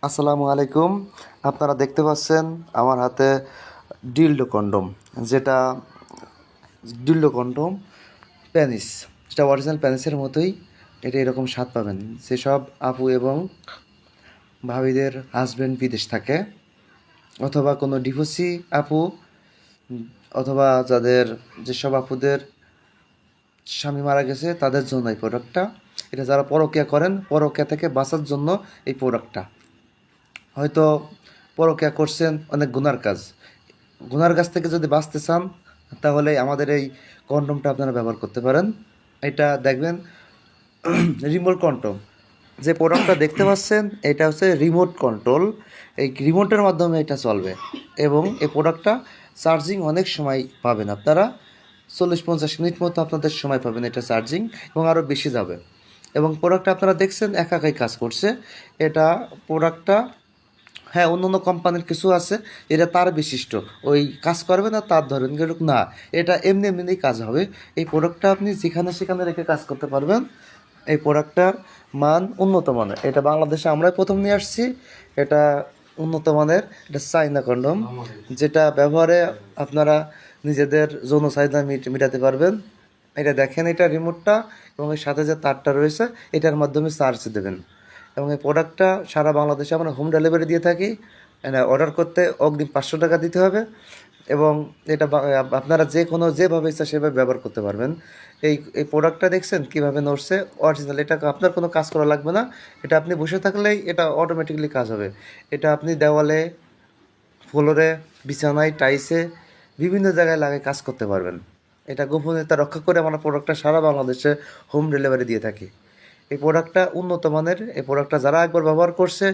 আসসালামু আলাইকুম। আপনারা দেখতে পাচ্ছেন আমার হাতে ডিলডো কন্ডম, যেটা ডিলডো কন্ডম প্যানিস, যেটা অরিজিনাল প্যানিসের মতোই। এটা এরকম স্বাদ পাবেন। যেসব আপু এবং ভাবিদের হাজব্যান্ড বিদেশ থাকে, অথবা কোনো ডিভোর্সি আপু, অথবা যাদের যেসব আপুদের স্বামী মারা গেছে তাদের জন্য এই প্রোডাক্টটা। এটা যারা পরকীয়া করেন, পরকীয়া থেকে বাঁচার জন্য এই প্রোডাক্টটা। হয়তো পরকীয়া করছেন, অনেক গুনার কাজ, গুনার কাছ থেকে যদি বাঁচতে চান তাহলে আমাদের এই কন্ডমটা আপনারা ব্যবহার করতে পারেন। এটা দেখবেন রিমোট কন্ট্রোল, যে প্রোডাক্টটা দেখতে পাচ্ছেন এটা হচ্ছে রিমোট কন্ট্রোল। এই রিমোটের মাধ্যমে এটা চলবে এবং এই প্রোডাক্টটা চার্জিং অনেক সময় পাবেন আপনারা। 40-50 মিনিট মতো আপনাদের সময় পাবেন এটা চার্জিং, এবং আরও বেশি যাবে। এবং প্রোডাক্টটা আপনারা দেখছেন একাই কাজ করছে। এটা প্রোডাক্টটা, হ্যাঁ, অন্য অন্য কোম্পানির কিছু আছে, এটা তার বিশিষ্ট, ওই কাজ করবে না তার ধরেন গেল না, এটা এমনি এমনিই কাজ হবে। এই প্রোডাক্টটা আপনি যেখানে সেখানে রেখে কাজ করতে পারবেন। এই প্রোডাক্টটার মান উন্নত মানের, এটা বাংলাদেশে আমরাই প্রথম নিয়ে আসছি। এটা উন্নত মানের, এটা চাইনা কন্ডম, যেটা ব্যবহারে আপনারা নিজেদের যৌন চাহিদা মেটাতে পারবেন। এটা দেখেন, এটা রিমোটটা এবং এর সাথে যে তারটা রয়েছে এটার মাধ্যমে চার্জ দেবেন। এবং এই প্রোডাক্টটা সারা বাংলাদেশে আমরা হোম ডেলিভারি দিয়ে থাকি। অর্ডার করতে অগ্রিম 500 টাকা দিতে হবে। এবং এটা আপনারা যে কোনো যেভাবে ইচ্ছা সেভাবে ব্যবহার করতে পারবেন। এই এই প্রোডাক্টটা দেখছেন কীভাবে নড়ছে, অরিজিনাল। এটা আপনার কোনো কাজ করা লাগবে না। এটা আপনি বসে থাকলেই এটা অটোমেটিক্যালি কাজ হবে। এটা আপনি দেওয়ালে, ফ্লোরে, বিছানায়, টাইসে, বিভিন্ন জায়গায় লাগিয়ে কাজ করতে পারবেন। এটা গোপনীয়তা রক্ষা করে আমরা প্রোডাক্টটা সারা বাংলাদেশে হোম ডেলিভারি দিয়ে থাকি। এই প্রোডাক্টটা উন্নত মানের। এই প্রোডাক্টটা যারা একবার ব্যবহার করছে